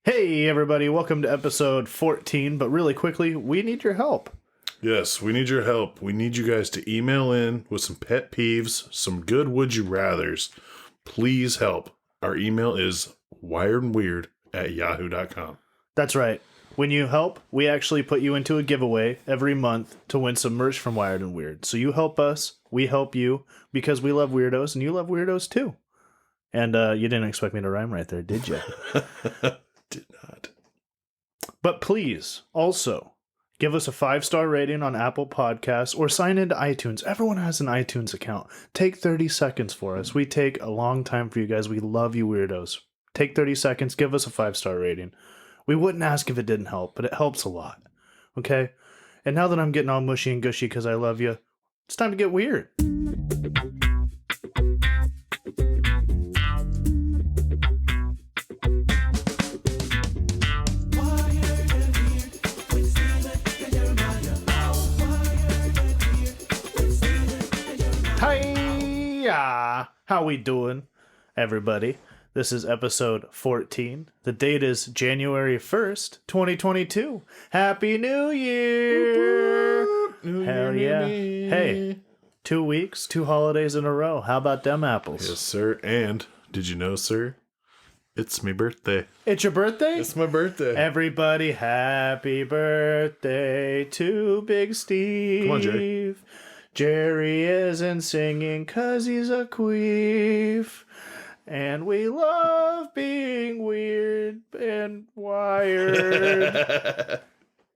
Hey everybody, welcome to episode 14, but really quickly, we need your help. Yes, we need your help. We need you guys to email in with some pet peeves, some good would you rathers. Please help. Our email is wiredandweird@yahoo.com. That's right. When you help, we actually put you into a giveaway every month to win some merch from Wired and Weird. So you help us, we help you, because we love weirdos, and you love weirdos too. And you didn't expect me to rhyme right there, did you? Did not. But please, also, give us a 5-star rating on Apple Podcasts or sign into iTunes. Everyone has an iTunes account. Take 30 seconds for us. We take a long time for you guys. We love you weirdos. Take 30 seconds. Give us a 5-star rating. We wouldn't ask if it didn't help, but it helps a lot. Okay? And now that I'm getting all mushy and gushy because I love you, it's time to get weird. Hiya! How we doing, everybody? This is episode 14. The date is January 1st, 2022. Happy New Year! Hell yeah. Hey, 2 weeks, 2 holidays in a row. How about them apples? Yes, sir. And did you know, sir? It's my birthday. It's your birthday? It's my birthday. Everybody, happy birthday to Big Steve. Come on, Jerry. Jerry isn't singing 'cause he's a queef. And we love being weird and wired.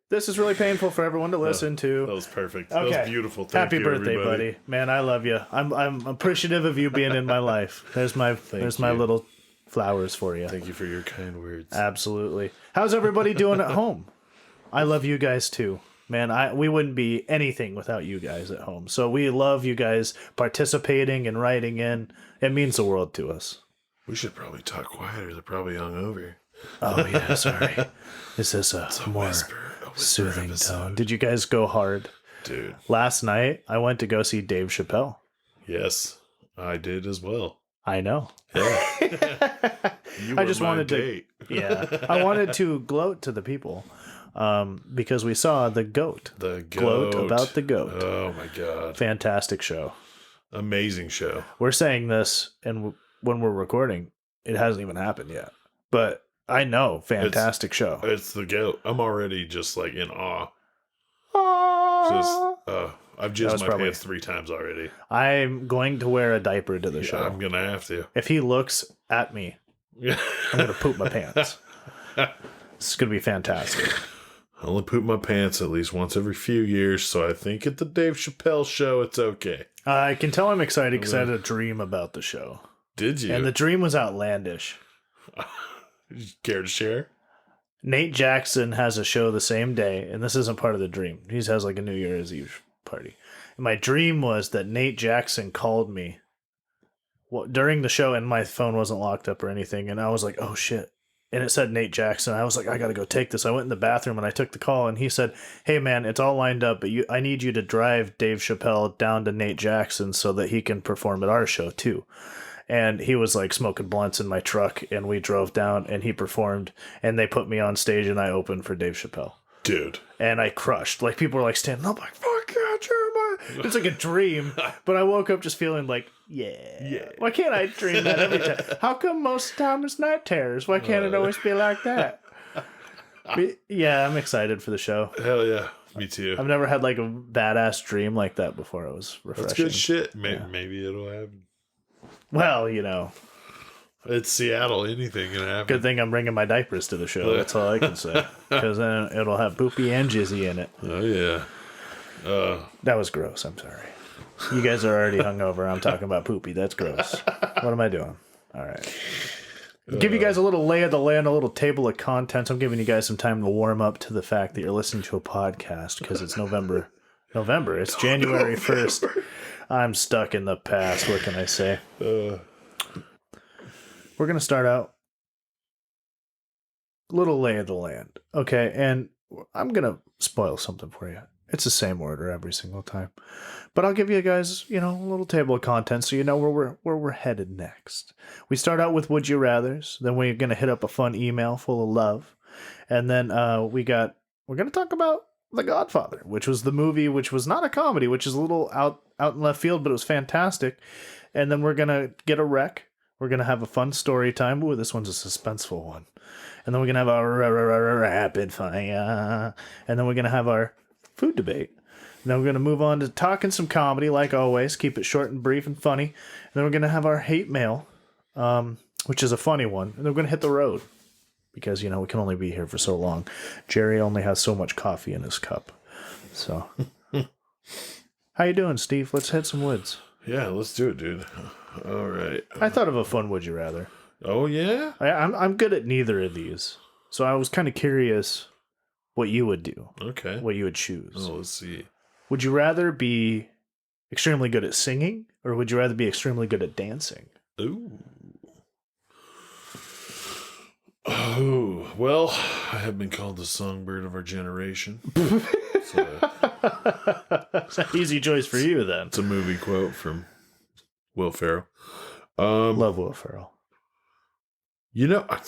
This is really painful for everyone to listen to. That was perfect. Okay. That was beautiful. Thank Happy you, birthday, everybody. buddy. Man, I love you. I'm appreciative of you being in my life. There's my little flowers for you. Thank you for your kind words. Absolutely. How's everybody doing at home? I love you guys too. Man, we wouldn't be anything without you guys at home. So we love you guys participating and writing in. It means the world to us. We should probably talk quieter. They're probably hungover. Oh, yeah, sorry. Is this a more whisper soothing episode. tone? Did you guys go hard? Dude. Last night, I went to go see Dave Chappelle. Yes, I did as well. I know. Yeah. I just wanted to. Yeah. I wanted to gloat to the people. Because we saw the goat. The Gloat goat. about the goat. Oh my god. Fantastic show. Amazing show. We're saying this, and when we're recording, it hasn't even happened yet. But I know, fantastic show. It's the goat. I'm already just like in awe. I've jizzed my pants 3 times already. I'm going to wear a diaper to the show. I'm gonna have to. If he looks at me, I'm going to poop my pants. It's going to be fantastic. I only poop my pants at least once every few years, so I think at the Dave Chappelle show, it's okay. I can tell I'm excited because I had a dream about the show. Did you? And the dream was outlandish. Did you care to share? Nate Jackson has a show the same day, and this isn't part of the dream. He has like a New Year's Eve party. And my dream was that Nate Jackson called me during the show, and my phone wasn't locked up or anything, and I was like, oh shit. And it said Nate Jackson. I was like, I got to go take this. I went in the bathroom and I took the call, and he said, hey man, it's all lined up, but I need you to drive Dave Chappelle down to Nate Jackson so that he can perform at our show too. And he was like smoking blunts in my truck, and we drove down and he performed, and they put me on stage and I opened for Dave Chappelle. Dude. And I crushed. Like, people were like standing up like, fuck yeah, Jeremiah. It's like a dream. But I woke up just feeling like, yeah. Why can't I dream that every time? How come most of the time it's night terrors? Why can't it always be like that? But yeah, I'm excited for the show. Hell yeah. Me too. I've never had like a badass dream like that before. It was refreshing. That's good shit. Maybe it'll happen. Well, you know. It's Seattle. Anything can happen. Good thing I'm bringing my diapers to the show. That's all I can say. Because then it'll have poopy and jizzy in it. Oh, yeah. That was gross. I'm sorry. You guys are already hungover. I'm talking about poopy. That's gross. What am I doing? All right. Give you guys a little lay of the land, a little table of contents. I'm giving you guys some time to warm up to the fact that you're listening to a podcast because it's November. It's January 1st. I'm stuck in the past. What can I say? We're going to start out little lay of the land. Okay, and I'm going to spoil something for you. It's the same order every single time. But I'll give you guys, a little table of contents so you know where we're headed next. We start out with Would You Rathers. Then we're going to hit up a fun email full of love. And then we're going to talk about The Godfather, which was the movie, which was not a comedy, which is a little out in left field, but it was fantastic. And then we're going to get a rec. We're going to have a fun story time. Ooh, this one's a suspenseful one. And then we're going to have our rapid fire. And then we're going to have our food debate. And then we're going to move on to talking some comedy, like always. Keep it short and brief and funny. And then we're going to have our hate mail, which is a funny one. And then we're going to hit the road. Because, we can only be here for so long. Jerry only has so much coffee in his cup. So, how you doing, Steve? Let's hit some woods. Yeah, let's do it, dude. All right. I thought of a fun Would You Rather. Oh, yeah? I'm good at neither of these. So I was kind of curious what you would do. Okay. What you would choose. Oh, let's see. Would you rather be extremely good at singing, or would you rather be extremely good at dancing? Ooh. Oh, well, I have been called the songbird of our generation. It's an easy choice for you, then. It's a movie quote from Will Ferrell. Love Will Ferrell. I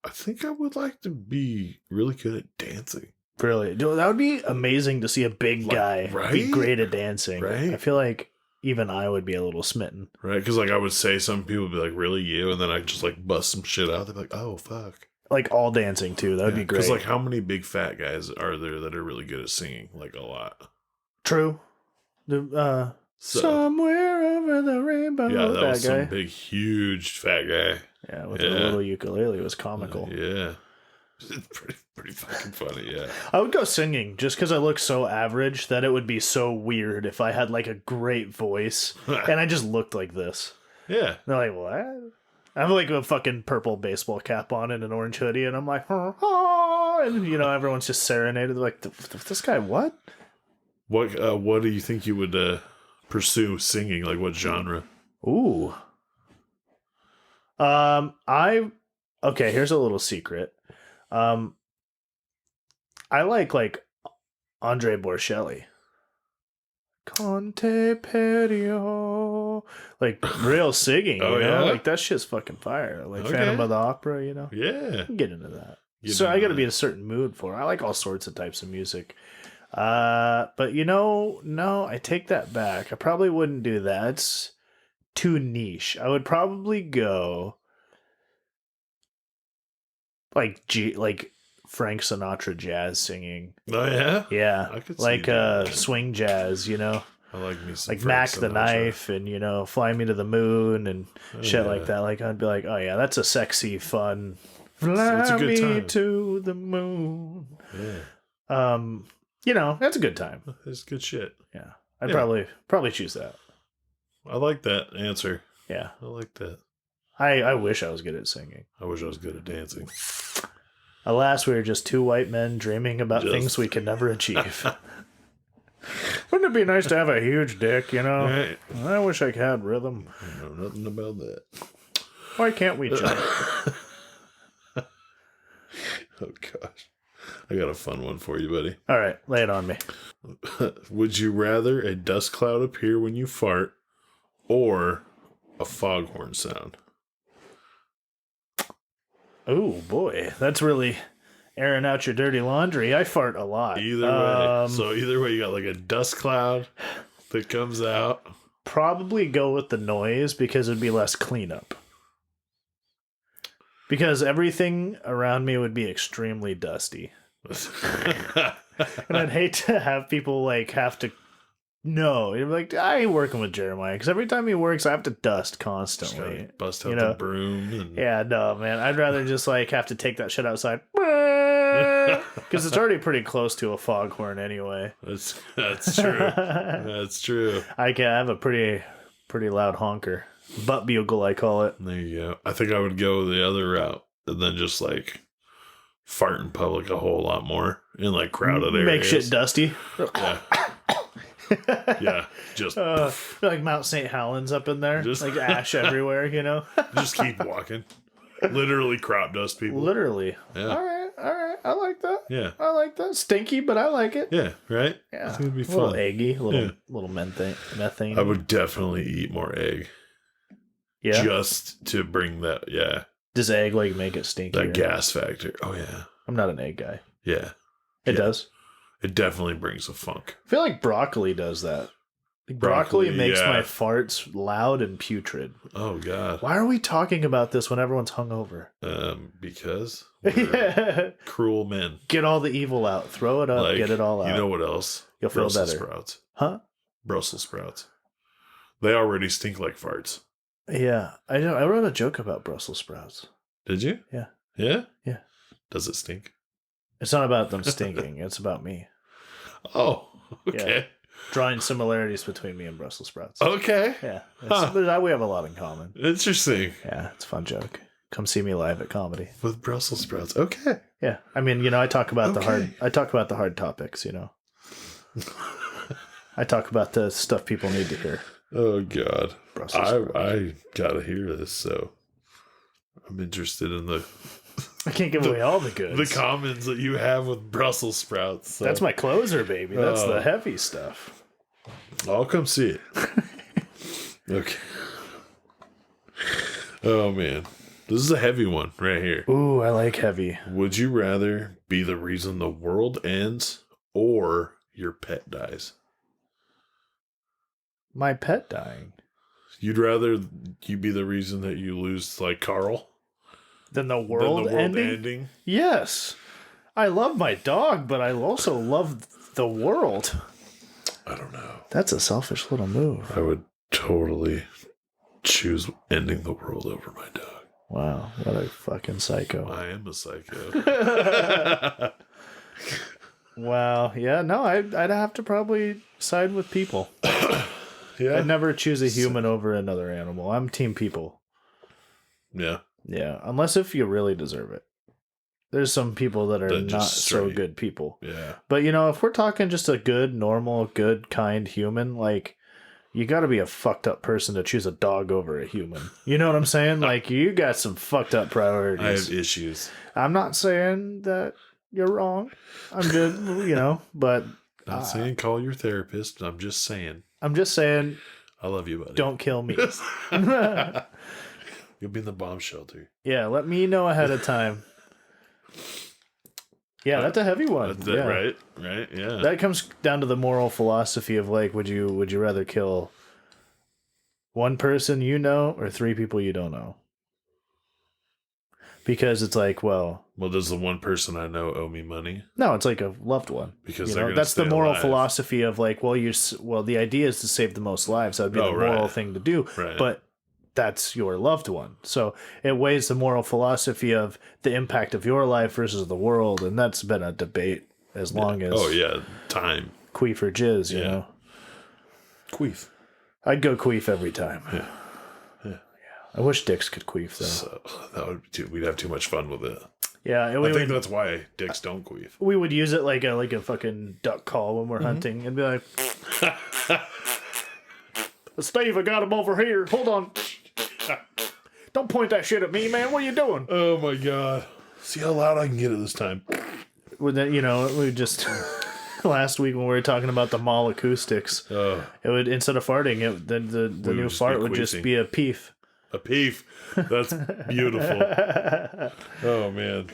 think I would like to be really good at dancing. Really? That would be amazing to see a big guy be great at dancing. Right? I feel like even I would be a little smitten. Right? Because I would say some people would be like, really, you? And then I just bust some shit out. They'd be like, oh, fuck. All dancing, too. That would be great. Because, how many big fat guys are there that are really good at singing? A lot. True. Somewhere over the rainbow. Yeah, that was guy. some big, huge fat guy. Yeah, with a little ukulele. It was comical. Yeah. It's pretty fucking funny, yeah. I would go singing just because I look so average that it would be so weird if I had a great voice and I just looked like this. Yeah. They're like, what? I have a fucking purple baseball cap on and an orange hoodie, and I'm like, and everyone's just serenaded. They're like, this guy, what? What do you think you would pursue singing? What genre? Ooh. Okay, here's a little secret. I like Andre Bocelli. Conte Perio. Real singing, yeah? that shit's fucking fire. Okay. Phantom of the Opera, Yeah. Get into that. I gotta be in a certain mood for it. I like all sorts of types of music. But no, I take that back. I probably wouldn't do that. It's too niche. I would probably go Frank Sinatra jazz singing. Oh, yeah? Yeah. I could see that. Swing jazz, I like me some Frank Mac Sinatra. the Knife and, Fly Me to the Moon and shit like that. I'd be like, oh yeah, that's a sexy, fun, Fly it's a good Me time. to the Moon. Yeah. That's a good time. It's good shit. Yeah. I'd probably choose that. I like that answer. Yeah. I like that. I wish I was good at singing. I wish I was good at dancing. Alas, we are just two white men dreaming about things we can never achieve. Wouldn't it be nice to have a huge dick, Right. I wish I had rhythm. I know nothing about that. Why can't we jump? Oh, gosh. I got a fun one for you, buddy. All right, lay it on me. Would you rather a dust cloud appear when you fart or a foghorn sound? Oh, boy. That's really airing out your dirty laundry. I fart a lot. Either way. So either way, you got a dust cloud that comes out. Probably go with the noise because it'd be less cleanup. Because everything around me would be extremely dusty. And I'd hate to have people have to know. You're like, I ain't working with Jeremiah because every time he works, I have to dust constantly. Bust out the broom. And... Yeah, no, man. I'd rather just have to take that shit outside because it's already pretty close to a foghorn anyway. That's true. That's true. I have a pretty loud honker. Butt bugle, I call it. There you go. I think I would go the other route and then just fart in public a whole lot more in crowded areas. Make shit dusty. Yeah. Yeah. Just like Mount St. Helens up in there. Just ash everywhere, Just keep walking. Literally crop dust people. Literally. Yeah. All right. right. I like that. Yeah. I like that. Stinky, but I like it. Yeah, right? Yeah. I think it'd be A little fun. eggy, little methane. I would definitely eat more egg. Yeah. Just to bring that, Does egg like make it stinky? that gas factor. Oh, yeah. I'm not an egg guy. Yeah. It does. It definitely brings a funk. I feel like broccoli does that. Broccoli makes yeah. my farts loud and putrid. Oh, God. Why are we talking about this when everyone's hungover? Because Yeah. cruel men. Get all the evil out. Throw it up. Like, get it all out. You know what else? You'll feel Brussels better. sprouts. Huh? Brussels sprouts. They already stink like farts. Yeah. I know. I wrote a joke about Brussels sprouts. Did you? Yeah. Yeah? Yeah. Does it stink? It's not about them stinking. It's about me. Oh, okay. Yeah. Drawing similarities between me and Brussels sprouts. Okay. Yeah. Huh. We have a lot in common. Interesting. Yeah. It's a fun joke. Come see me live at comedy. With Brussels sprouts. Okay. Yeah. I mean, I talk about Okay. I talk about the hard topics, I talk about the stuff people need to hear. Oh, God. Brussels sprouts. I gotta hear this, so I'm interested in the I can't give away all the goods. the commons that you have with Brussels sprouts. So. That's my closer, baby. That's the heavy stuff. I'll come see it. Okay. Oh, man. This is a heavy one right here. Ooh, I like heavy. Would you rather be the reason the world ends or your pet dies? My pet dying. You'd rather you be the reason that you lose, like Carl, Than the than world, the world ending? ending? Yes. I love my dog, but I also love the world. I don't know. That's a selfish little move. I would totally choose ending the world over my dog. Wow, what a fucking psycho. I am a psycho. Wow, yeah, no, I'd have to probably side with people. Yeah. I'd never choose a human over another animal. I'm team people. Yeah. Yeah, unless if you really deserve it. There's some people that are That not just so straight- good people. Yeah. But, if we're talking just a good, normal, good, kind human, like, you got to be a fucked up person to choose a dog over a human. You know what I'm saying? Like, you got some fucked up priorities. I have issues. I'm not saying that you're wrong. I'm good, but Not saying call your therapist. I'm just saying. I'm just saying, I love you, buddy. don't kill me. You'll be in the bomb shelter. Yeah, let me know ahead of time. Yeah, that's a heavy one. That's it, Yeah. right? Right? Yeah. That comes down to the moral philosophy of like, would you rather kill one person or 3 people you don't know? Because it's like, well, does the one person I know owe me money? no, it's like a loved one. Because they're gonna that's the stay moral alive. philosophy of like, well, the idea is to save the most lives. That would be the moral thing to do. Right. But that's your loved one. So it weighs the moral philosophy of the impact of your life versus the world. And that's been a debate as long as time. queef or jizz, you know. Queef. I'd go queef every time. Yeah. I wish dicks could queef though. So that would be we'd have too much fun with it. Yeah, I think that's why dicks don't queef. we would use it like a fucking duck call when we're hunting and be like, Steve, I got him over here. Hold on. Don't point that shit at me, man. What are you doing? Oh my god. See how loud I can get it this time. With that, we just last week when we were talking about the mall acoustics, it would instead of farting, the new fart would just be a peef. A peef. That's beautiful. Oh man.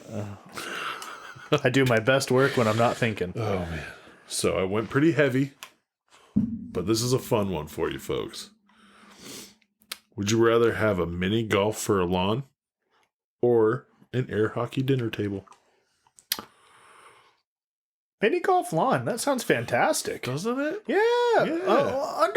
I do my best work when I'm not thinking. Oh man. So I went pretty heavy, but this is a fun one for you folks. Would you rather have a mini golf for a lawn or an air hockey dinner table? Mini golf lawn. That sounds fantastic. Doesn't it? Yeah.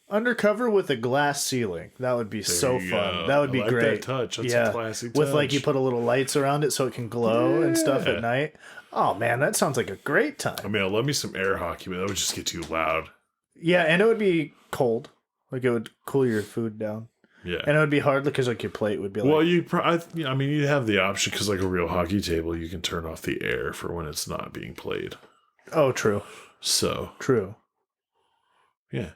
Undercover with a glass ceiling. That would be so you fun. go. That would be I like great. that touch. That's yeah. a classy touch. With like you put a little lights around it so it can glow and stuff at night. Oh man, that sounds like a great time. I mean, I love me some air hockey, but that would just get too loud. Yeah, and it would be cold. Like it would cool your food down. Yeah. And it would be hard because like your plate would be like. Well, you'd have the option because like a real hockey table, you can turn off the air for when it's not being played. Oh, true. So True. yeah.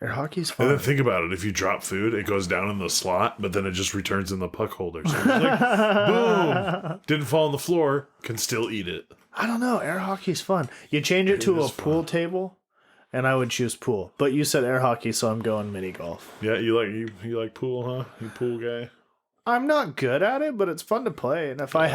Air hockey's And fun. then think about it. If you drop food, it goes down in the slot, but then it just returns in the puck holder. So it's like, boom. Didn't fall on the floor. Can still eat it. I don't know. Air hockey's fun. You change it to a pool table, and I would choose pool. But you said air hockey, so I'm going mini golf. Yeah, you like pool, huh? You pool guy? I'm not good at it, but it's fun to play. And if I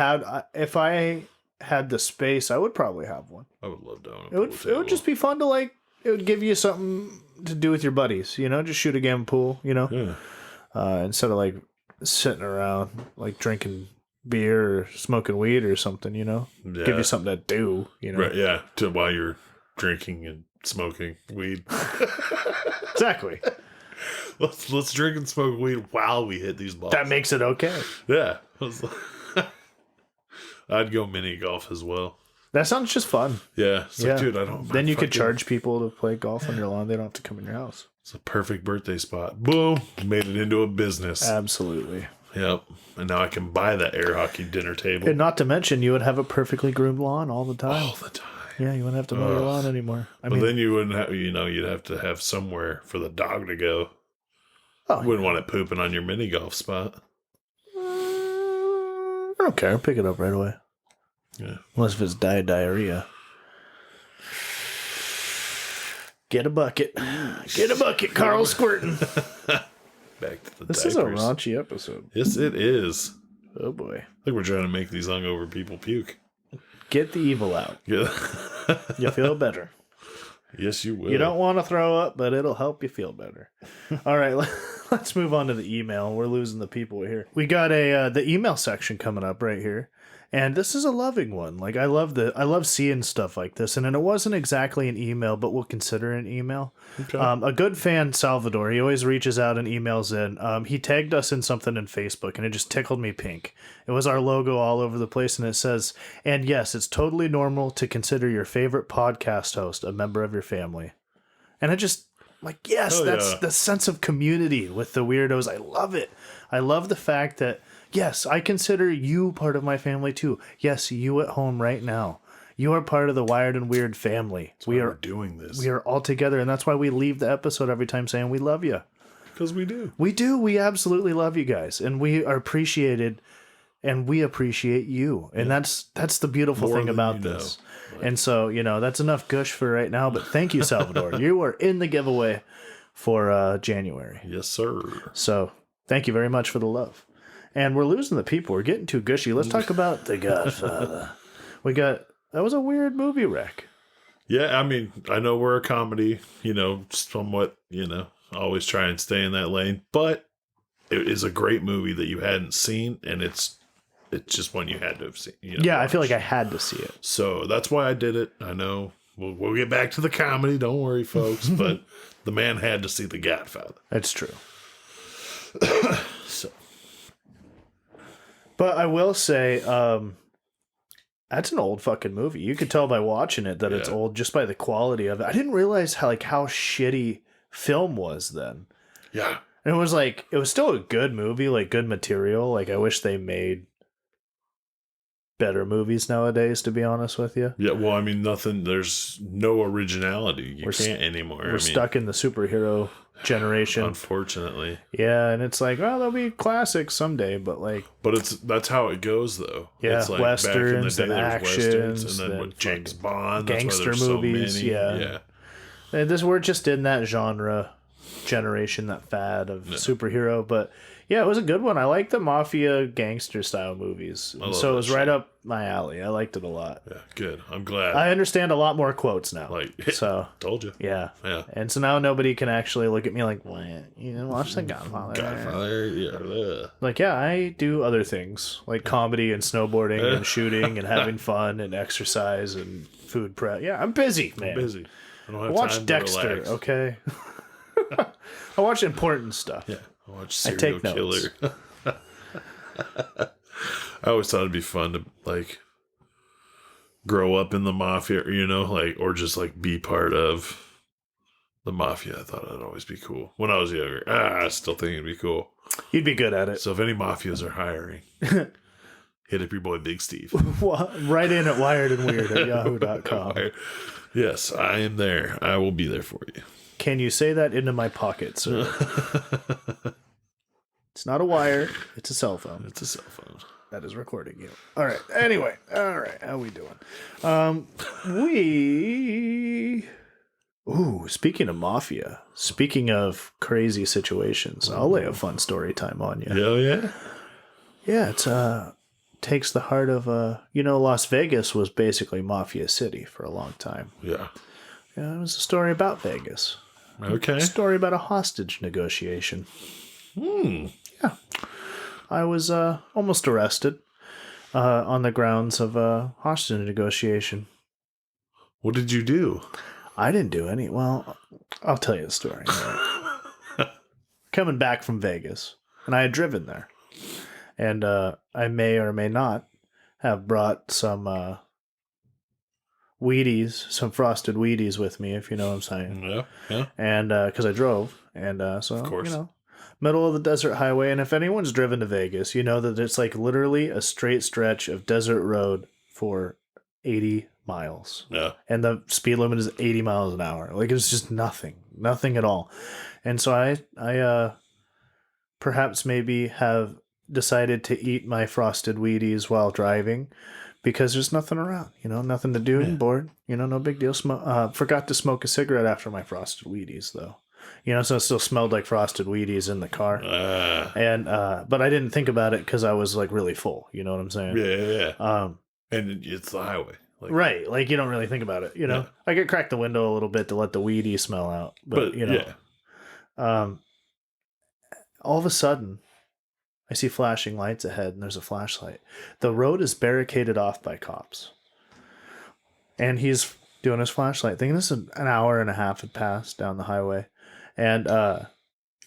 had the space, I would probably have one. I would love to own a It pool would table. it would just be fun to like. It would give you something to do with your buddies. Just shoot a game of pool. Yeah. Instead of like sitting around like drinking beer or smoking weed or something. Yeah. Give you something to do. Right, yeah. While you're drinking and smoking weed. Exactly. Let's drink and smoke weed while we hit these balls. That makes it okay. Yeah. I'd go mini golf as well. That sounds just fun. Yeah. It's like, dude, I don't. Then you could charge people to play golf on your lawn. They don't have to come in your house. It's a perfect birthday spot. Boom. Made it into a business. Absolutely. Yep. And now I can buy that air hockey dinner table. And not to mention, you would have a perftly groomed lawn all the time. All the time. Yeah, you wouldn't have to mow your lawn anymore. But then you wouldn't have, you'd have to have somewhere for the dog to go. Oh, You wouldn't want it pooping on your mini golf spot. I don't care. Pick it up right away. Yeah. Unless if it's diarrhea. Get a bucket. Get a bucket, Carl Squirtin'. Back to the This diapers. is a raunchy episode. Yes, it is. Oh boy. I think we're trying to make these hungover people puke. Get the evil out. Yeah. You feel better. Yes, you will. You don't want to throw up, but it'll help you feel better. All right, let's move on to the email. We're losing the people here. We got the email section coming up right here, and this is a loving one. Like I love seeing stuff like this, and it wasn't exactly an email, but we'll consider an email. Okay. A good fan, Salvador, he always reaches out and emails in. He tagged us in something in Facebook, and it just tickled me pink. It was our logo all over the place, and it says, "And yes, it's totally normal to consider your favorite podcast host a member of your family." And I just, like, yes, that's the sense of community with the Weirdos. I love it. I love the fact that, yes, I consider you part of my family too. Yes, you at home right now. You are part of the Wired and Weird family. We're doing this. We are all together, and that's why we leave the episode every time saying we love you. Because we do. We do. We absolutely love you guys, and we are appreciated, and we appreciate you. And that's the beautiful More thing than about you this. know. And so, that's enough gush for right now, but thank you, Salvador. You are in the giveaway for January. Yes, sir. So thank you very much for the love. And we're losing the people. We're getting too gushy. Let's talk about The Godfather. That was a weird movie wreck. Yeah, I mean, I know we're a comedy, somewhat, always try and stay in that lane, but it is a great movie that you hadn't seen, and it's just one you had to have seen. Yeah, I feel like I had to see it. So that's why I did it. I know we'll get back to the comedy. Don't worry, folks. But the man had to see The Godfather. That's true. So, but I will say, that's an old fucking movie. You could tell by watching it that it's old just by the quality of it. I didn't realize how shitty film was then. yeah. And it was still a good movie, like good material. Like I wish they made better movies nowadays, to be honest with you. Yeah, well, I mean, there's no originality. You can't anymore. We're stuck in the superhero generation. Unfortunately. Yeah, and it's like, well, there'll be classics someday, but that's how it goes, though. Yeah, it's like westerns back in the day, and there's westerns, actions, and then then with James Bond, gangster that's why there's movies, so many. yeah. And we're just in that genre generation, that fad of superhero. But yeah, it was a good one. I like the mafia gangster style movies, so it was right up my alley. I liked it a lot. Yeah, good. I'm glad. I understand a lot more quotes now. So told you. yeah. And so now nobody can actually look at me like, what? You didn't watch The Godfather? Godfather, yeah. Like, yeah, I do other things like comedy and snowboarding and shooting and having fun and exercise and food prep. Yeah, I'm busy, man. I'm busy. I don't have I watch time Dexter, to relax. okay? I watch important stuff. Yeah, I watch I Serial take Killer. notes. I always thought it'd be fun to grow up in the mafia, or just be part of the mafia. I thought it'd always be cool when I was younger. I still think it'd be cool. You'd be good at it. So if any mafias are hiring, hit up your boy Big Steve. Right in at wiredandweird at yahoo.com. Yes, I am there. I will be there for you. Can you say that into my pocket, sir? It's not a wire. It's a cell phone. It's a cell phone. That is recording you. All right. Anyway. All right. How we doing? Speaking of mafia, speaking of crazy situations, I'll lay a fun story time on you. Hell yeah. Yeah, it's takes the heart of Las Vegas was basically Mafia City for a long time. Yeah. Yeah, it was a story about Vegas. Okay. A story about a hostage negotiation. Yeah. I was almost arrested on the grounds of a hostage negotiation. What did you do? I didn't do any. Well, I'll tell you the story. Right? Coming back from Vegas, and I had driven there. And I may or may not have brought some Wheaties, some frosted Wheaties with me, if you know what I'm saying. Yeah, yeah. And because I drove. And so, of course. Middle of the desert highway. And if anyone's driven to Vegas, you know that it's like literally a straight stretch of desert road for 80 miles. Yeah. And the speed limit is 80 miles an hour. Like, it's just nothing at all. And so I perhaps maybe have decided to eat my frosted Wheaties while driving because there's nothing around, nothing to do and bored, no big deal. Forgot to smoke a cigarette after my frosted Wheaties though, so it still smelled like frosted Wheaties in the car. But I didn't think about it because I was like really full. You know what I'm saying? Yeah. And it's the highway. Right. Like you don't really think about it, Yeah. I could crack the window a little bit to let the Wheaties smell out, but all of a sudden, I see flashing lights ahead, and there's a flashlight. The road is barricaded off by cops. And he's doing his flashlight thing. This is an hour and a half had passed down the highway. And, I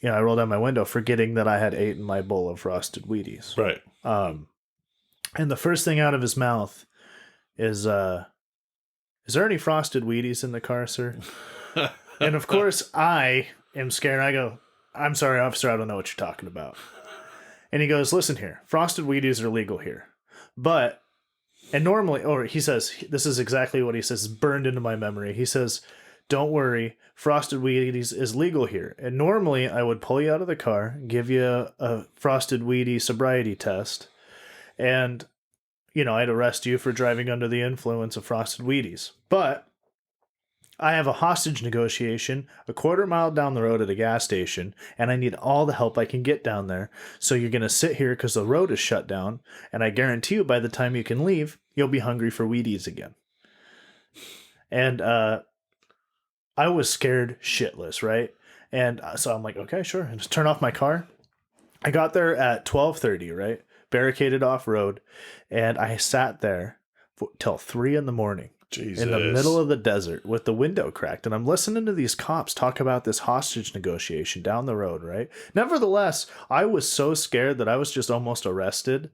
rolled down my window, forgetting that I had eaten my bowl of frosted Wheaties. Right. And the first thing out of his mouth is there any frosted Wheaties in the car, sir? And, of course, I am scared. I go, I'm sorry, officer, I don't know what you're talking about. And he goes, listen here, frosted Wheaties are legal here. And normally, or he says, this is exactly what he says, burned into my memory. He says, don't worry, frosted Wheaties is legal here. And normally I would pull you out of the car, give you a frosted Wheatie sobriety test, and, I'd arrest you for driving under the influence of frosted Wheaties. But I have a hostage negotiation a quarter mile down the road at a gas station, and I need all the help I can get down there. So you're going to sit here because the road is shut down, and I guarantee you by the time you can leave, you'll be hungry for Wheaties again. And I was scared shitless, right? And so I'm like, okay, sure. And just turn off my car. I got there at 12:30, right? Barricaded off road, and I sat there till 3 a.m. Jesus. In the middle of the desert with the window cracked. And I'm listening to these cops talk about this hostage negotiation down the road, right? Nevertheless, I was so scared that I was just almost arrested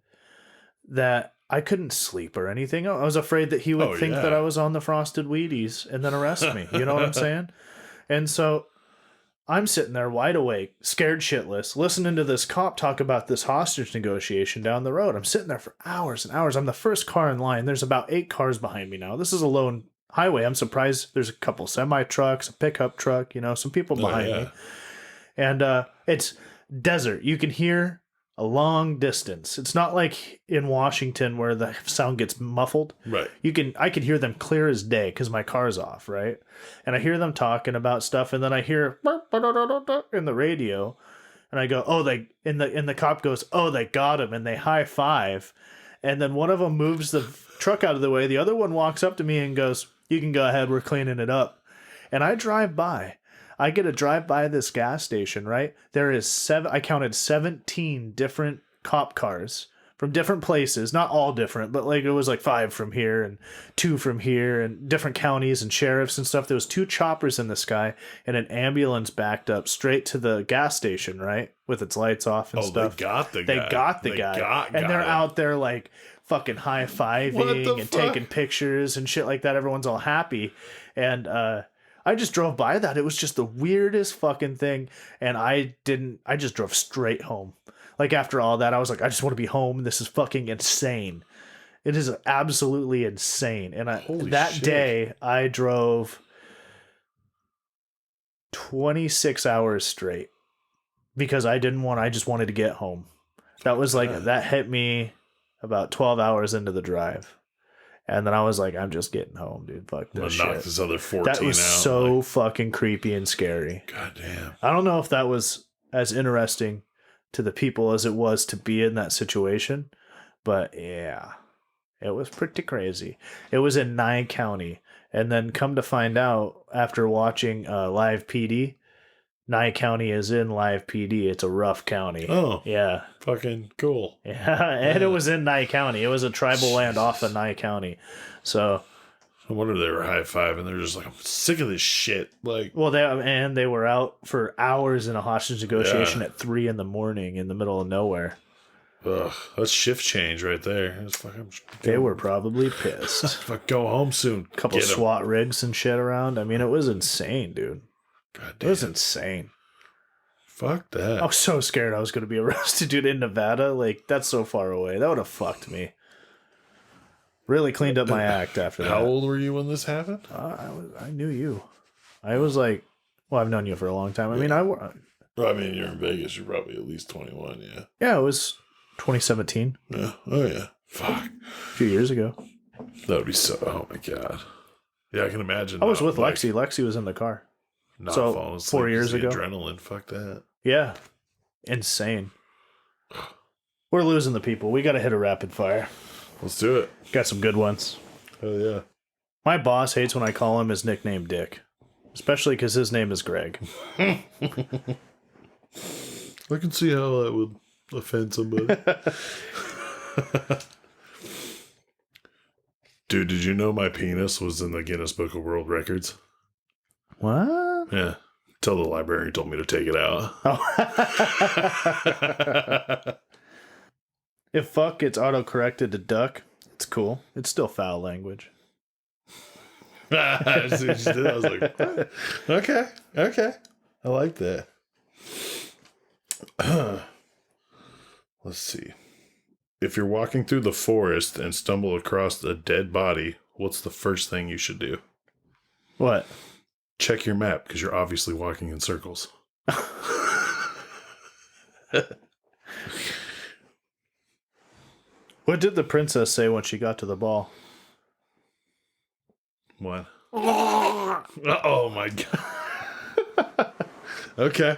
that I couldn't sleep or anything. I was afraid that he would think that I was on the frosted Wheaties and then arrest me. You know what I'm saying? And so I'm sitting there wide awake, scared shitless, listening to this cop talk about this hostage negotiation down the road. I'm sitting there for hours and hours. I'm the first car in line. There's about 8 cars behind me now. This is a lone highway. I'm surprised there's a couple semi-trucks, a pickup truck, some people behind me. And it's desert. You can hear a long distance. It's not like in Washington where the sound gets muffled. Right. I could hear them clear as day because my car's off, right? And I hear them talking about stuff, and then I hear in the radio, and I go, and the cop goes, oh, they got him, and they high five, and then one of them moves the truck out of the way. The other one walks up to me and goes, you can go ahead, we're cleaning it up. And I drive by. I get to drive by this gas station, right? There is I counted 17 different cop cars from different places, not all different, but like it was like 5 from here and 2 from here and different counties and sheriffs and stuff. There was 2 choppers in the sky and an ambulance backed up straight to the gas station, right? With its lights off and stuff. They got the guy. They got the guy. And they're out there like fucking high-fiving and taking pictures and shit like that. Everyone's all happy. And I just drove by that. It was just the weirdest fucking thing. And I just drove straight home. Like after all that, I was like, I just want to be home. This is fucking insane. It is absolutely insane. And that day I drove 26 hours straight because I just wanted to get home. That was like, that hit me about 12 hours into the drive. And then I was like, I'm just getting home, dude. Fuck this shit. Knock this other 14 out. That was so fucking creepy and scary. God damn. I don't know if that was as interesting to the people as it was to be in that situation. But yeah, it was pretty crazy. It was in Nye County. And then come to find out, after watching Live PD, Nye County is in Live PD. It's a rough county. Oh. Yeah. Fucking cool. Yeah. And it was in Nye County. It was a tribal land off of Nye County. So. I wonder they were high-fiving. They're just like, I'm sick of this shit. Like, well, they were out for hours in a hostage negotiation at 3 a.m. in the middle of nowhere. Ugh, that's shift change right there. They were probably pissed. Fuck, go home soon. A couple SWAT rigs and shit around. I mean, it was insane, dude. God damn. It was insane. Fuck that. I was so scared I was going to be arrested, dude, in Nevada. Like, that's so far away. That would have fucked me. Really cleaned up my act after that. How old were you when this happened? I knew you. I was like, well, I've known you for a long time. I mean, you're in Vegas. You're probably at least 21, yeah. Yeah, it was 2017. Yeah. Oh, yeah. Fuck. A few years ago. That would be so... Oh, my God. Yeah, I can imagine. I was with Lexi. Lexi was in the car. Not so, falling asleep 4 years ago. Adrenaline. Fuck that. Yeah. Insane. We're losing the people. We got to hit a rapid fire. Let's do it. Got some good ones. Oh, yeah. My boss hates when I call him his nickname Dick. Especially because his name is Greg. I can see how that would offend somebody. Dude, did you know my penis was in the Guinness Book of World Records? What? Yeah. Tell the librarian told me to take it out. Oh. If fuck gets auto-corrected to duck, it's cool. It's still foul language. I was like, what? Okay. I like that. Let's see. If you're walking through the forest and stumble across a dead body, what's the first thing you should do? What? Check your map, because you're obviously walking in circles. What did the princess say when she got to the ball? What? Oh my God. Okay.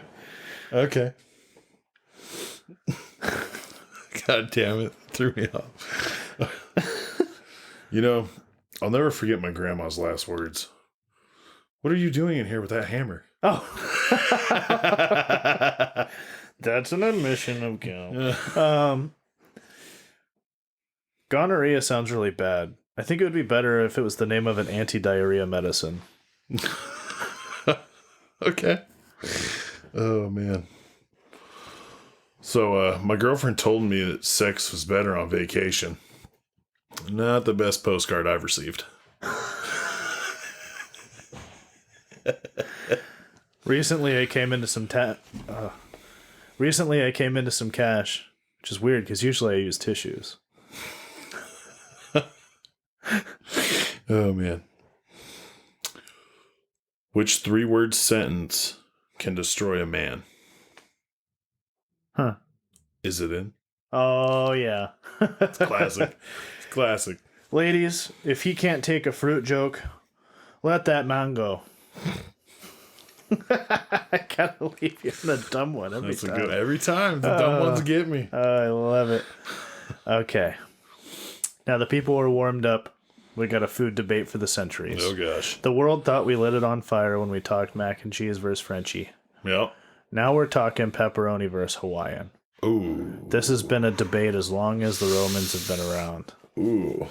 God damn it. Threw me off. You know, I'll never forget my grandma's last words. What are you doing in here with that hammer? Oh. That's an admission of guilt. Gonorrhea sounds really bad. I think it would be better if it was the name of an anti-diarrhea medicine. Okay. Oh, man. So, my girlfriend told me that sex was better on vacation. Not the best postcard I've received. Recently, I came into some cash, which is weird because usually I use tissues. Oh, man. Which 3-word sentence can destroy a man? Huh. Is it in? Oh, yeah. It's classic. It's classic. Ladies, if he can't take a fruit joke, let that man go. I gotta leave you in a dumb one every time. Every time. The dumb ones get me. I love it. Okay. Now the people are warmed up. We got a food debate for the centuries. Oh, gosh. The world thought we lit it on fire when we talked mac and cheese versus Frenchie. Yep. Now we're talking pepperoni versus Hawaiian. Ooh. This has been a debate as long as the Romans have been around. Ooh.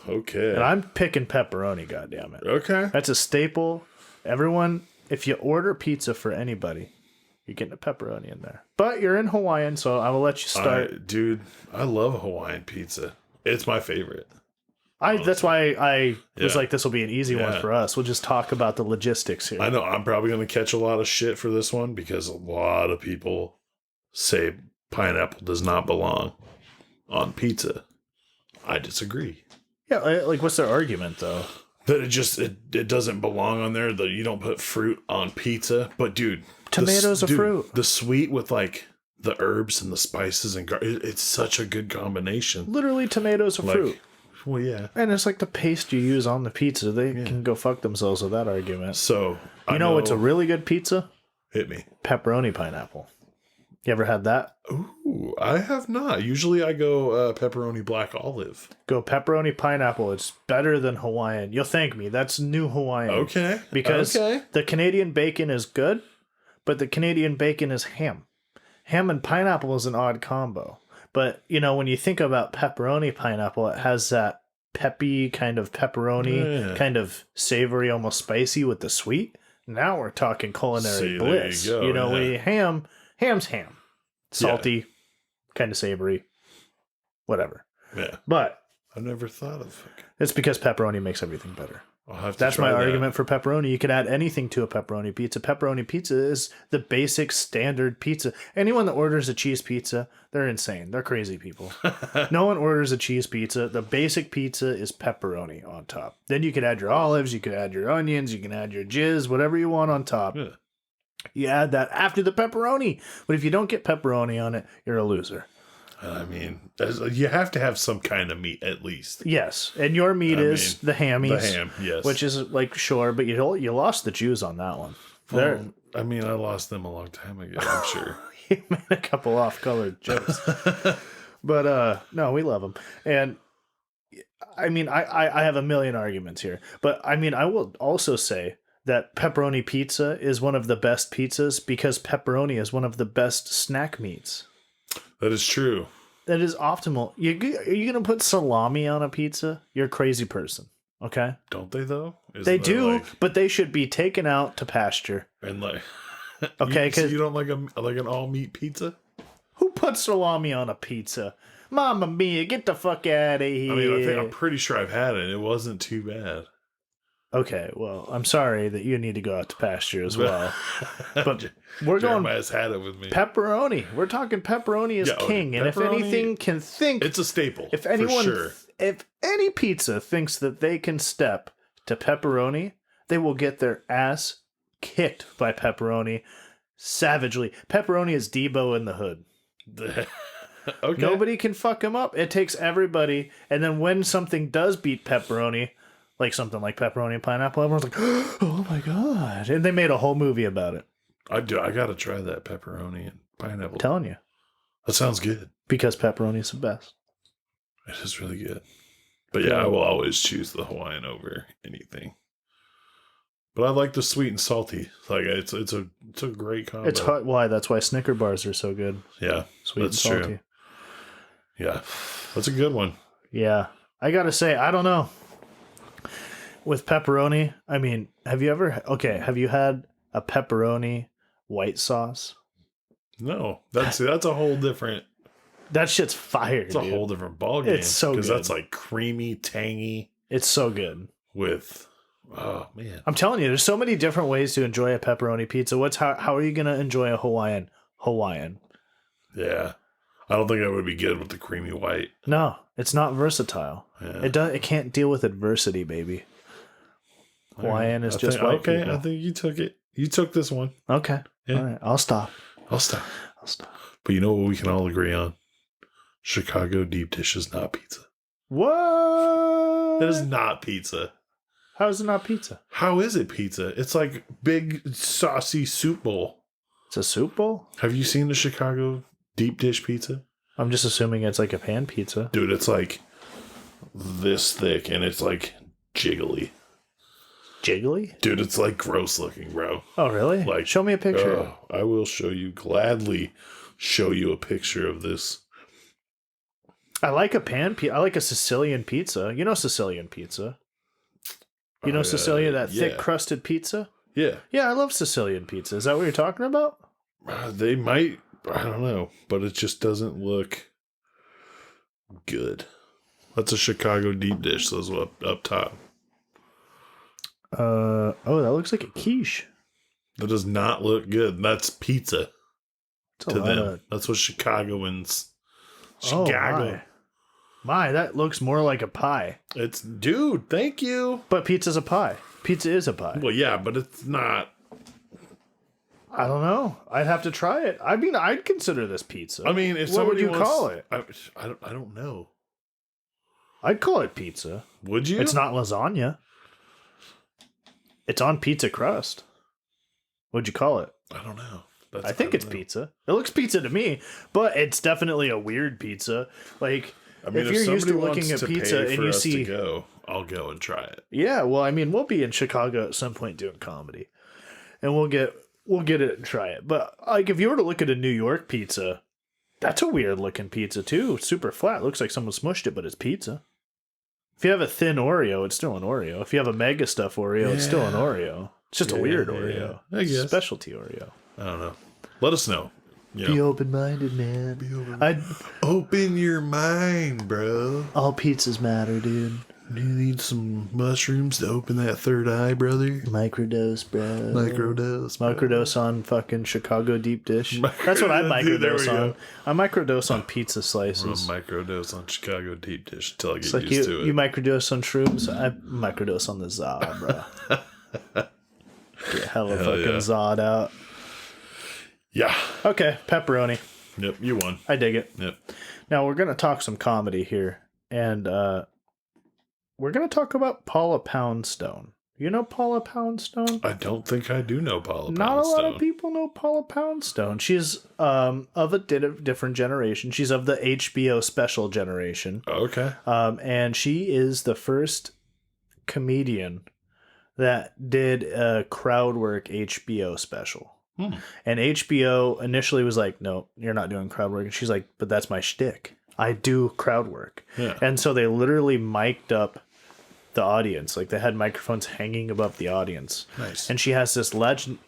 Okay. And I'm picking pepperoni, goddammit. Okay. That's a staple. Everyone, if you order pizza for anybody, you're getting a pepperoni in there. But you're in Hawaiian, so I will let you start. Dude, I love Hawaiian pizza. It's my favorite. That's why I was like, this will be an easy one for us. We'll just talk about the logistics here. I know I'm probably going to catch a lot of shit for this one because a lot of people say pineapple does not belong on pizza. I disagree. Yeah, like what's their argument though? that it doesn't belong on there. That you don't put fruit on pizza. But dude, Tomatoes are fruit. The sweet with like the herbs and the spices and it's such a good combination. Literally, tomatoes are fruit. Well, yeah. And it's like the paste you use on the pizza. They can go fuck themselves with that argument. So, you know what's a really good pizza? Hit me. Pepperoni pineapple. You ever had that? Ooh, I have not. Usually I go pepperoni black olive. Go pepperoni pineapple. It's better than Hawaiian. You'll thank me. That's new Hawaiian. Okay. Because the Canadian bacon is good, but the Canadian bacon is ham. Ham and pineapple is an odd combo. But, you know, when you think about pepperoni pineapple, it has that peppy kind of pepperoni, kind of savory, almost spicy with the sweet. Now we're talking culinary bliss. You know, ham's ham. Salty, kind of savory, whatever. Yeah. But I've never thought of it. It's because pepperoni makes everything better. That's my argument for pepperoni. You could add anything to a pepperoni pizza. Pepperoni pizza is the basic standard pizza. Anyone that orders a cheese pizza, they're insane. They're crazy people. No one orders a cheese pizza. The basic pizza is pepperoni on top. Then you could add your olives, you could add your onions, you can add your jizz, whatever you want on top. Yeah. You add that after the pepperoni. But if you don't get pepperoni on it, you're a loser. I mean, you have to have some kind of meat at least. Yes, and your meat is the hammies. The ham, yes. Which is like, sure, but you lost the Jews on that one. Well, I mean, I lost them a long time ago, I'm sure. You made a couple off-colored jokes. But, no, we love them. And, I mean, I have a million arguments here. But, I mean, I will also say that pepperoni pizza is one of the best pizzas because pepperoni is one of the best snack meats. That is true. That is optimal. Are you going to put salami on a pizza? You're a crazy person. Okay? Don't they, though? They do, but they should be taken out to pasture. And like... Okay, so you don't like an all-meat pizza? Who puts salami on a pizza? Mamma mia, get the fuck out of here. I mean, I'm pretty sure I've had it. It wasn't too bad. Okay, well, I'm sorry that you need to go out to pasture as well. But we're Jeremiah's had it with me. Pepperoni. We're talking pepperoni is king. And if anything can think... It's a staple, if anyone, for sure. If any pizza thinks that they can step to pepperoni, they will get their ass kicked by pepperoni savagely. Pepperoni is Debo in the hood. Okay. Nobody can fuck him up. It takes everybody. And then when something does beat pepperoni... like something like pepperoni and pineapple, everyone's like, oh my God. And they made a whole movie about it. I got to try that pepperoni and pineapple. I'm telling you. That sounds good. Because pepperoni is the best. It is really good. But yeah, I will always choose the Hawaiian over anything. But I like the sweet and salty. Like it's a great combo. It's hot. Why? That's why Snicker bars are so good. Yeah. Sweet and salty. True. Yeah. That's a good one. Yeah. I got to say, I don't know. With pepperoni, I mean, have you had a pepperoni white sauce? No, that's a whole different. That shit's fire. It's a whole different ballgame. It's so good because that's like creamy, tangy. It's so good. Oh man, I'm telling you, there's so many different ways to enjoy a pepperoni pizza. How are you gonna enjoy a Hawaiian? Yeah, I don't think I would be good with the creamy white. No, it's not versatile. Yeah. It can't deal with adversity, baby. Hawaiian is just white people. Okay, I think you took it. You took this one. Okay. Yeah. All right. I'll stop. But you know what we can all agree on? Chicago deep dish is not pizza. What? It is not pizza. How is it not pizza? How is it pizza? It's like big saucy soup bowl. It's a soup bowl? Have you seen the Chicago deep dish pizza? I'm just assuming it's like a pan pizza. Dude, it's like this thick and it's like jiggly. Jiggly? Dude, it's like gross looking, bro. Oh, really? Like, show me a picture. I will gladly show you a picture of this. I like a I like a Sicilian pizza. You know Sicilian pizza? You know Sicilian, that thick crusted pizza? Yeah. Yeah, I love Sicilian pizza. Is that what you're talking about? They might. I don't know. But it just doesn't look good. That's a Chicago deep dish. Those up top. Oh, that looks like a quiche. That does not look good. That's pizza to them. That's what Chicagoans. Oh, My, that looks more like a pie. Dude, thank you. But pizza's a pie. Pizza is a pie. Well, yeah, but it's not. I don't know. I'd have to try it. I mean, I'd consider this pizza. I mean, if what would you somebody call it? I don't know. I'd call it pizza. Would you? It's not lasagna. It's on pizza crust. What'd you call it? I don't know. I think it's pizza. It looks pizza to me, but it's definitely a weird pizza. Like, I mean, if you're used to looking at to pizza pay and for you us see, to go, I'll go and try it. yeah, well, I mean, we'll be in Chicago at some point doing comedy, and we'll get it and try it. But like, if you were to look at a New York pizza, that's a weird looking pizza too. It's super flat. Looks like someone smushed it, but it's pizza. If you have a thin Oreo, it's still an Oreo. If you have a mega stuff Oreo, it's still an Oreo. It's just a weird Oreo. I guess. Specialty Oreo. I don't know. Let us know. Be open-minded, man. Open your mind, bro. All pizzas matter, dude. Do you need some mushrooms to open that third eye, brother? Microdose, bro. Microdose. Bro. Microdose on fucking Chicago deep dish. That's what I microdose on. I microdose on pizza slices. I'll microdose on Chicago deep dish until I get It's used to it. You microdose on shrooms. I microdose on the Zod, bro. Get hella fucking Zod out. Yeah. Okay, pepperoni. Yep, you won. I dig it. Yep. Now we're gonna talk some comedy here, and we're gonna talk about Paula Poundstone. You know Paula Poundstone? I don't think I do know Paula Poundstone. Not a lot of people know Paula Poundstone. She's of a different generation. She's of the HBO special generation. Okay. And she is the first comedian that did a crowd work HBO special. And HBO initially was like, no, you're not doing crowd work. And she's like, but that's my shtick. I do crowd work. Yeah. And so they literally mic'd up the audience. Like, they had microphones hanging above the audience. Nice. And she has this legendary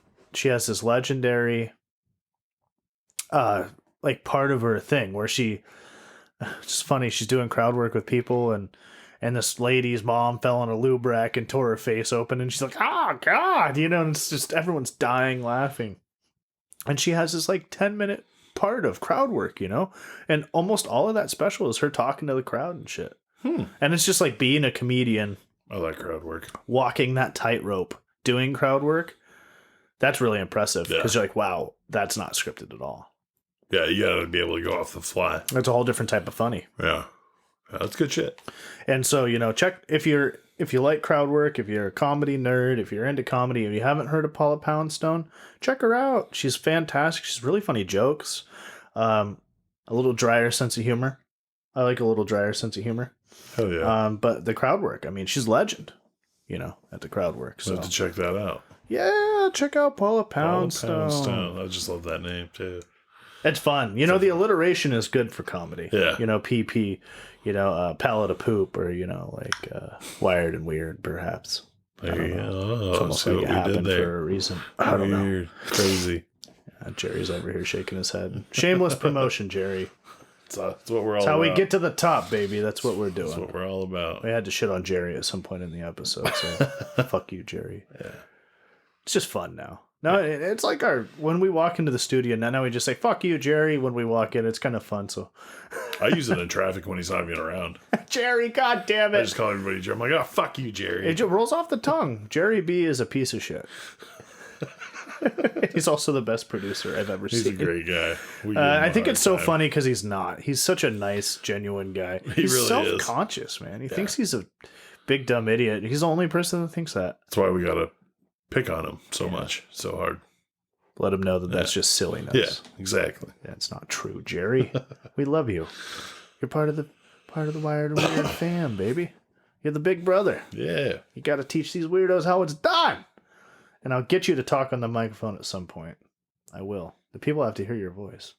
like part of her thing where it's just funny, she's doing crowd work with people, and this lady's mom fell on a lube rack and tore her face open, and she's like, oh God, and it's just everyone's dying laughing. And she has this like 10-minute part of crowd work, and almost all of that special is her talking to the crowd and shit. And it's just like being a comedian. I like crowd work. Walking that tightrope, doing crowd work. That's really impressive, because you're like, wow, that's not scripted at all. Yeah, you gotta be able to go off the fly. That's a whole different type of funny. Yeah, that's good shit. And so, check if you like crowd work, if you're a comedy nerd, if you're into comedy, if you haven't heard of Paula Poundstone, check her out. She's fantastic. She's really funny jokes. A little drier sense of humor. I like a little drier sense of humor. Hell yeah. But the crowd work, I mean, she's legend, at the crowd work. So I have to check that out. Yeah, check out Paula Poundstone. Poundstone. I just love that name too. It's fun. The alliteration is good for comedy. Yeah. PP, pallet of poop, or, wired and weird, perhaps. There you go. It's almost like it happened for a reason. I don't know. Crazy. Jerry's over here shaking his head. Shameless promotion, Jerry. That's what we're all That's about. how we get to the top, baby. That's what we're doing. That's what we're all about. We had to shit on Jerry at some point in the episode, so fuck you, Jerry. Yeah. It's just fun now. No, it's like when we walk into the studio, now we just say, fuck you, Jerry, when we walk in. It's kind of fun, so. I use it in traffic when he's not even around. Jerry, god damn it. I just call everybody Jerry. I'm like, oh, fuck you, Jerry. It just rolls off the tongue. Jerry B is a piece of shit. He's also the best producer I've ever seen. He's a great guy. I think it's so funny because he's not. He's such a nice, genuine guy. He's really self-conscious, man. He thinks he's a big, dumb idiot. He's the only person that thinks that. That's why we got to pick on him so much, so hard. Let him know that that's just silliness. Yeah, exactly. That's not true, Jerry. We love you. You're part of the Wired and Weird fam, baby. You're the big brother. Yeah. You got to teach these weirdos how it's done. And I'll get you to talk on the microphone at some point. I will. The people have to hear your voice.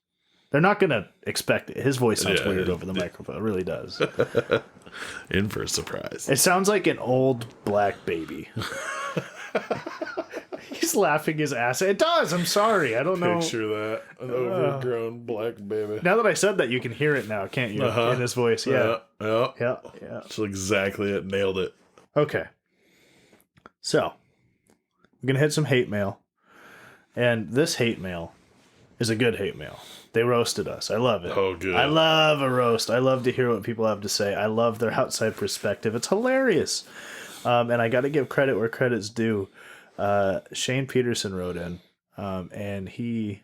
They're not going to expect it. His voice sounds weird over the microphone. It really does. In for a surprise. It sounds like an old black baby. He's laughing his ass. It does. I'm sorry. I don't know. Picture that. An overgrown black baby. Now that I said that, you can hear it now, can't you? In his voice. Yeah. Yeah. That's exactly it. Nailed it. Okay. So, I'm going to hit some hate mail. And this hate mail is a good hate mail. They roasted us. I love it. Oh, good. I love a roast. I love to hear what people have to say. I love their outside perspective. It's hilarious. And I got to give credit where credit's due. Shane Peterson wrote in, and he...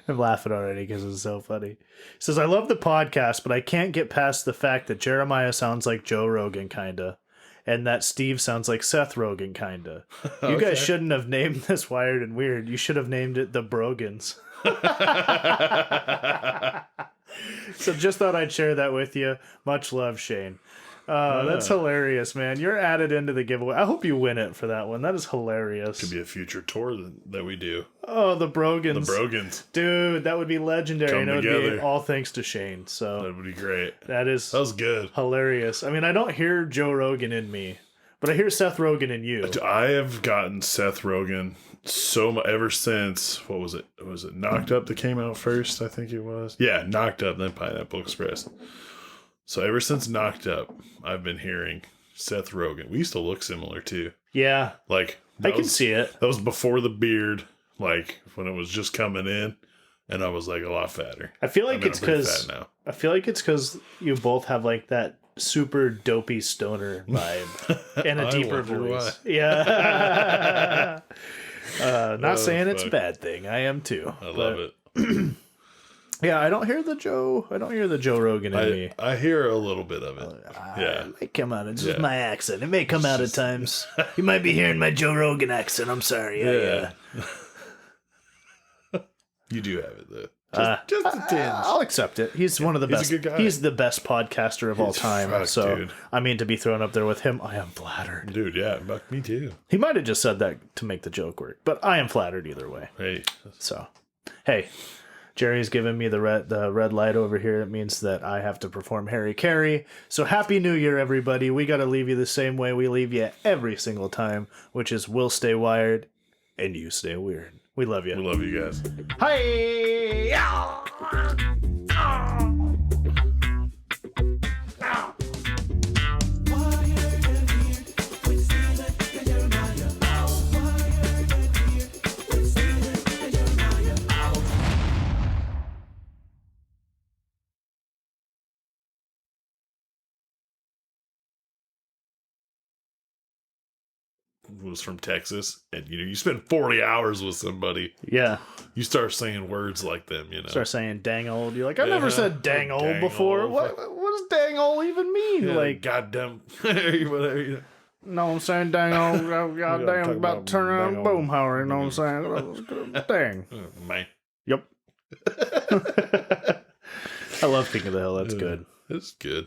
I'm laughing already because it's so funny. He says, I love the podcast, but I can't get past the fact that Jeremiah sounds like Joe Rogan, kinda. And that Steve sounds like Seth Rogen, kinda. You Okay. guys shouldn't have named this Wired and Weird. You should have named it The Brogans. So just thought I'd share that with you. Much love, Shane. That's hilarious, man. You're added into the giveaway. I hope you win it for that one. That is hilarious. Could be a future tour that we do. Oh, the Brogans. The Brogans. Dude, that would be legendary. Come and it would be together. all thanks to Shane. So That would be great. that was good. hilarious. I mean, I don't hear Joe Rogan in me, but I hear Seth Rogen in you. I have gotten Seth Rogen so much ever since, what was it? Was it Knocked Up that came out first? I think it was. Yeah, Knocked Up, then Pineapple Express. So ever since Knocked Up, I've been hearing Seth Rogen. We used to look similar too. Yeah, Like I can see it. That was before the beard, like when it was just coming in, and I was like a lot fatter. I feel like I'm it's pretty because fat now. I feel like it's because you both have like that super dopey stoner vibe and a I deeper wonder voice. why. Yeah. Not saying it's a fuck. bad thing. I am too. I love it. Yeah, I don't hear the Joe Rogan in me. I hear a little bit of it. Yeah. It may come out. It's just Yeah. my accent. It may come out at times. You might be hearing my Joe Rogan accent. I'm sorry. Yeah. You do have it though. Just a tinge. I'll accept it. He's one of the He's a best. good guy. He's the best podcaster of all time. fuck, So, dude. I mean, to be thrown up there with him, I am flattered. Dude, yeah, fuck me too. He might have just said that to make the joke work, but I am flattered either way. Hey, So, hey, Jerry's giving me the red light over here. It means that I have to perform Harry Carey. So happy New Year, everybody. We got to leave you the same way we leave you every single time, which is we'll stay wired and you stay weird. We love you. we love you guys. Hi. Was from Texas, and you spend 40 hours with somebody, Yeah. you start saying words like them, Start saying dang old. You're like, I've never Yeah. said dang old Dang before. old. What does dang old even mean? Yeah, Like, goddamn, whatever. You know. no, I'm saying dang old. talk Goddamn, about to turn about on dang old. Boomhauer. You know what I'm saying? Dang. Oh, man, Yep. I love King of the Hill. That's good. it's good.